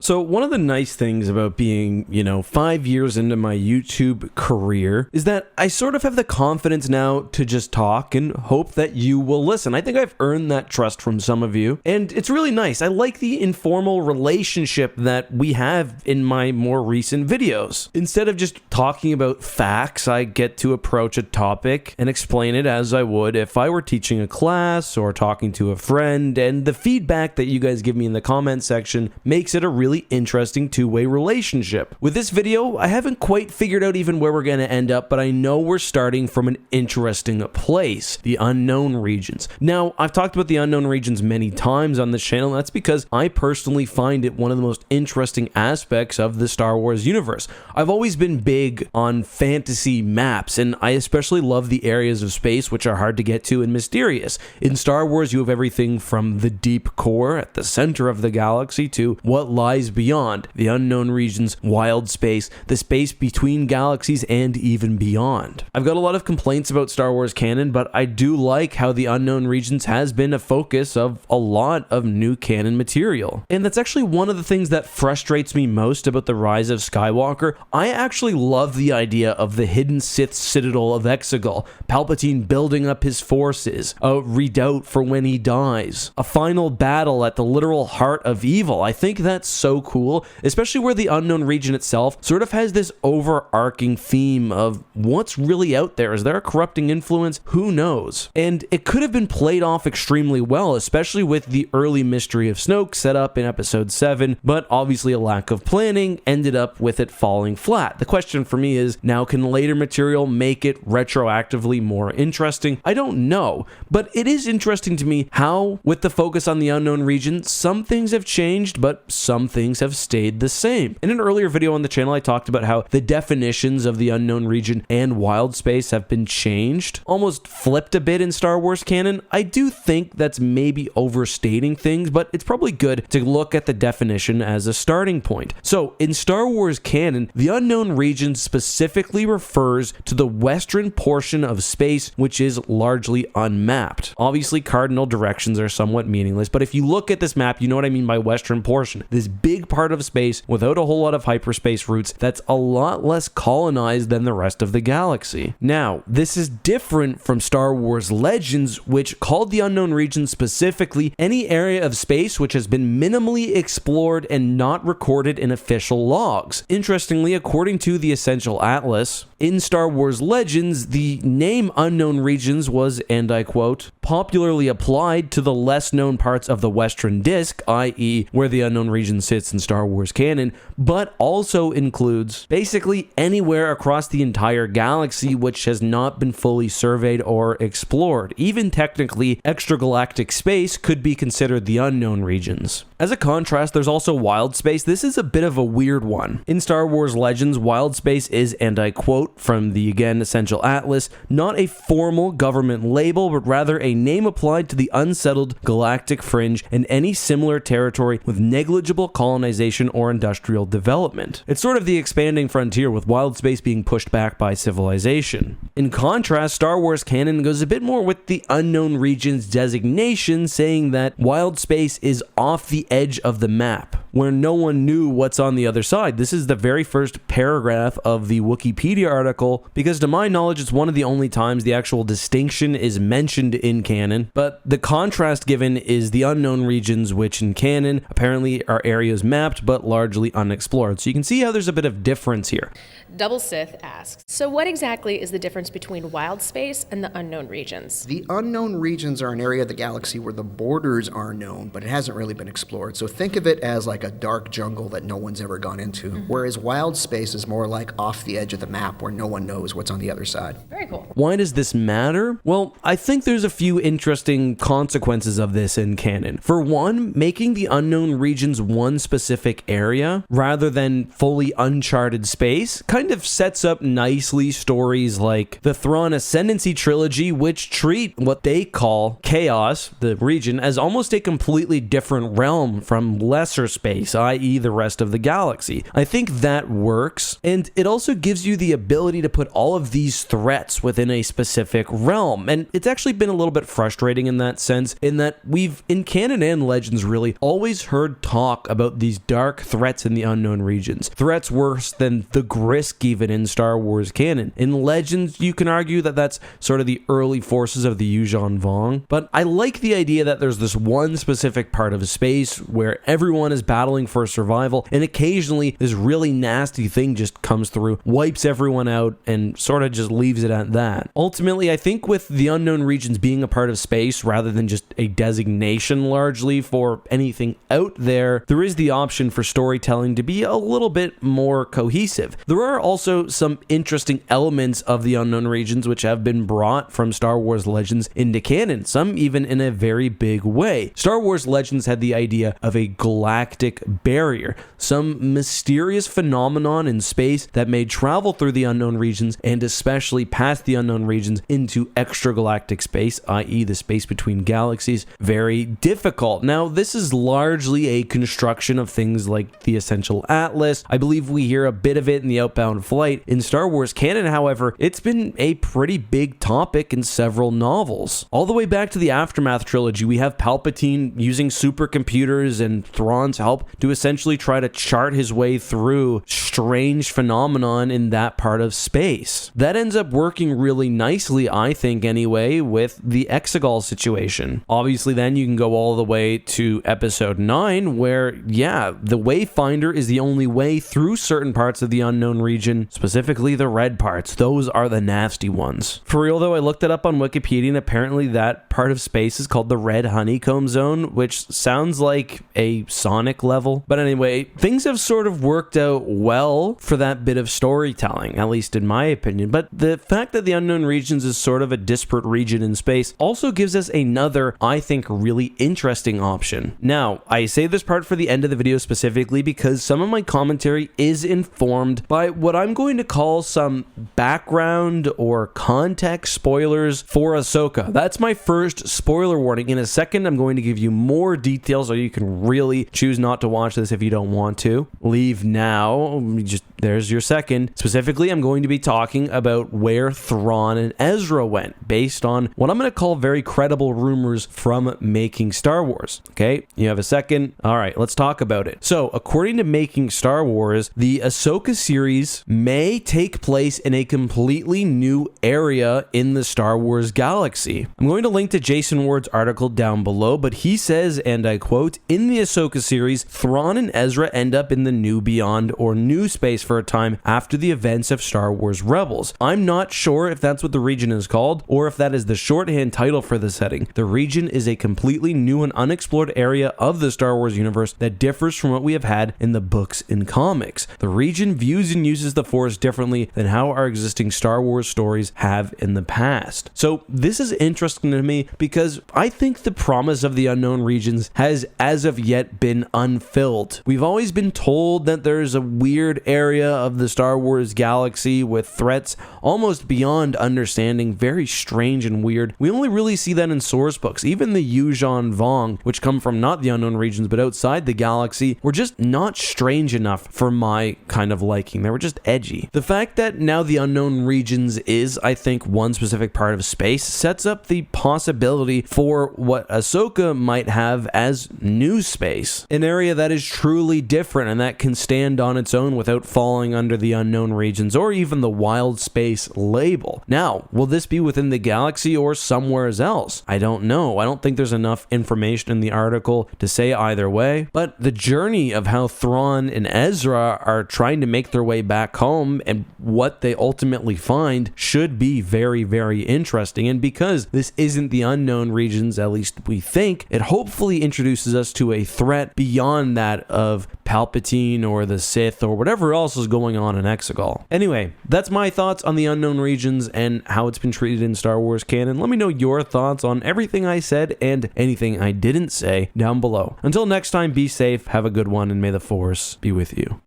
So one of the nice things about being, 5 years into my YouTube career is that I sort of have the confidence now to just talk and hope that you will listen. I think I've earned that trust from some of you, and it's really nice. I like the informal relationship that we have in my more recent videos. Instead of just talking about facts, I get to approach a topic and explain it as I would if I were teaching a class or talking to a friend, and the feedback that you guys give me in the comment section makes it a really interesting two-way relationship. With this video, I haven't quite figured out even where we're going to end up, but I know we're starting from an interesting place, the unknown regions. Now, I've talked about the unknown regions many times on this channel, and that's because I personally find it one of the most interesting aspects of the Star Wars universe. I've always been big on fantasy maps, and I especially love the areas of space which are hard to get to and mysterious. In Star Wars, you have everything from the deep core at the center of the galaxy to what lies beyond, the unknown regions, wild space, the space between galaxies, and even beyond. I've got a lot of complaints about Star Wars canon, but I do like how the unknown regions has been a focus of a lot of new canon material. And that's actually one of the things that frustrates me most about the Rise of Skywalker. I actually love the idea of the hidden Sith citadel of Exegol, Palpatine building up his forces, a redoubt for when he dies, a final battle at the literal heart of evil. I think that's so cool, especially where the unknown region itself sort of has this overarching theme of what's really out there. Is there a corrupting influence? Who knows? And it could have been played off extremely well, especially with the early mystery of Snoke set up in episode 7, but obviously a lack of planning ended up with it falling flat. The question for me is, now can later material make it retroactively more interesting? I don't know, but it is interesting to me how, with the focus on the unknown region, some things have changed, but some things have stayed the same. In an earlier video on the channel, I talked about how the definitions of the unknown region and wild space have been changed, almost flipped a bit in Star Wars canon. I do think that's maybe overstating things, but it's probably good to look at the definition as a starting point. So in Star Wars canon, the unknown region specifically refers to the western portion of space, which is largely unmapped. Obviously, cardinal directions are somewhat meaningless, but if you look at this map, you know what I mean by western portion. This big part of space without a whole lot of hyperspace routes that's a lot less colonized than the rest of the galaxy. Now, this is different from Star Wars Legends, which called the unknown region specifically any area of space which has been minimally explored and not recorded in official logs. Interestingly, according to the Essential Atlas, in Star Wars Legends, the name unknown regions was, and I quote, popularly applied to the less known parts of the Western Disk, i.e. where the unknown region sits in Star Wars canon, but also includes basically anywhere across the entire galaxy which has not been fully surveyed or explored. Even technically, extragalactic space could be considered the unknown regions. As a contrast, there's also wild space. This is a bit of a weird one. In Star Wars Legends, wild space is, and I quote from the, again, Essential Atlas, not a formal government label, but rather a name applied to the unsettled galactic fringe and any similar territory with negligible colonization or industrial development. It's sort of the expanding frontier, with wild space being pushed back by civilization. In contrast, Star Wars canon goes a bit more with the unknown regions designation, saying that wild space is off the edge of the map, where no one knew what's on the other side. This is the very first paragraph of the Wikipedia article, because to my knowledge, it's one of the only times the actual distinction is mentioned in canon, but the contrast given is the unknown regions, which in canon apparently are areas mapped but largely unexplored. So you can see how there's a bit of difference here. Double Sith asks, so what exactly is the difference between wild space and the unknown regions? The unknown regions are an area of the galaxy where the borders are known, but it hasn't really been explored. So think of it as like a dark jungle that no one's ever gone into, whereas wild space is more like off the edge of the map where no one knows what's on the other side. Very cool. Why does this matter? Well, I think there's a few interesting consequences of this in canon. For one, making the unknown regions one specific area rather than fully uncharted space kind of sets up nicely stories like the Thrawn Ascendancy trilogy, which treat what they call chaos, the region, as almost a completely different realm from lesser space space, i.e. the rest of the galaxy. I think that works, and it also gives you the ability to put all of these threats within a specific realm, and it's actually been a little bit frustrating in that sense, in that we've, in canon and Legends really, always heard talk about these dark threats in the unknown regions. Threats worse than the Grisk even in Star Wars canon. In Legends, you can argue that that's sort of the early forces of the Yuuzhan Vong, but I like the idea that there's this one specific part of space where everyone is battling for survival, and occasionally this really nasty thing just comes through, wipes everyone out, and sort of just leaves it at that. Ultimately, I think with the unknown regions being a part of space rather than just a designation largely for anything out there, there is the option for storytelling to be a little bit more cohesive. There are also some interesting elements of the unknown regions which have been brought from Star Wars Legends into canon, some even in a very big way. Star Wars Legends had the idea of a galactic barrier, some mysterious phenomenon in space that made travel through the unknown regions, and especially past the unknown regions into extragalactic space, i.e. the space between galaxies, very difficult. Now, this is largely a construction of things like the Essential Atlas. I believe we hear a bit of it in the Outbound Flight. In Star Wars canon, however, it's been a pretty big topic in several novels. All the way back to the Aftermath trilogy, we have Palpatine using supercomputers and Thrawn's help to essentially try to chart his way through strange phenomenon in that part of space. That ends up working really nicely, I think anyway, with the Exegol situation. Obviously, then you can go all the way to episode 9, where, yeah, the Wayfinder is the only way through certain parts of the unknown region, specifically the red parts. Those are the nasty ones. For real though, I looked it up on Wikipedia, and apparently that part of space is called the Red Honeycomb Zone, which sounds like a Sonic level. But anyway, things have sort of worked out well for that bit of storytelling, at least in my opinion. But the fact that the unknown regions is sort of a disparate region in space also gives us another, I think, really interesting option. Now, I say this part for the end of the video specifically because some of my commentary is informed by what I'm going to call some background or context spoilers for Ahsoka. That's my first spoiler warning. In a second, I'm going to give you more details so you can really choose not to watch this if you don't want to. Leave now. There's your second. Specifically, I'm going to be talking about where Thrawn and Ezra went based on what I'm going to call very credible rumors from Making Star Wars. Okay, you have a second? All right, let's talk about it. So, according to Making Star Wars, the Ahsoka series may take place in a completely new area in the Star Wars galaxy. I'm going to link to Jason Ward's article down below, but he says, and I quote, "In the Ahsoka series, Thrawn and Ezra end up in the New Beyond or New Space for a time after the events of Star Wars Rebels. I'm not sure if that's what the region is called or if that is the shorthand title for the setting. The region is a completely new and unexplored area of the Star Wars universe that differs from what we have had in the books and comics. The region views and uses the Force differently than how our existing Star Wars stories have in the past." So this is interesting to me because I think the promise of the unknown regions has as of yet been unfilled. We've always been told that there's a weird area of the Star Wars galaxy with threats almost beyond understanding, very strange and weird. We only really see that in source books. Even the Yuuzhan Vong, which come from not the unknown regions but outside the galaxy, were just not strange enough for my kind of liking. They were just edgy. The fact that now the unknown regions is, I think, one specific part of space sets up the possibility for what Ahsoka might have as new space, an area that is truly different and that can stand on its own without falling under the unknown regions or even the wild space label. Now, will this be within the galaxy or somewhere else? I don't know. I don't think there's enough information in the article to say either way, but the journey of how Thrawn and Ezra are trying to make their way back home and what they ultimately find should be very, very interesting. And because this isn't the unknown regions, at least we think, it hopefully introduces us to a threat beyond that of Palpatine or the Sith or whatever else is going on in Exegol. Anyway, that's my thoughts on the unknown regions and how it's been treated in Star Wars canon. Let me know your thoughts on everything I said and anything I didn't say down below. Until next time, be safe, have a good one, and may the Force be with you.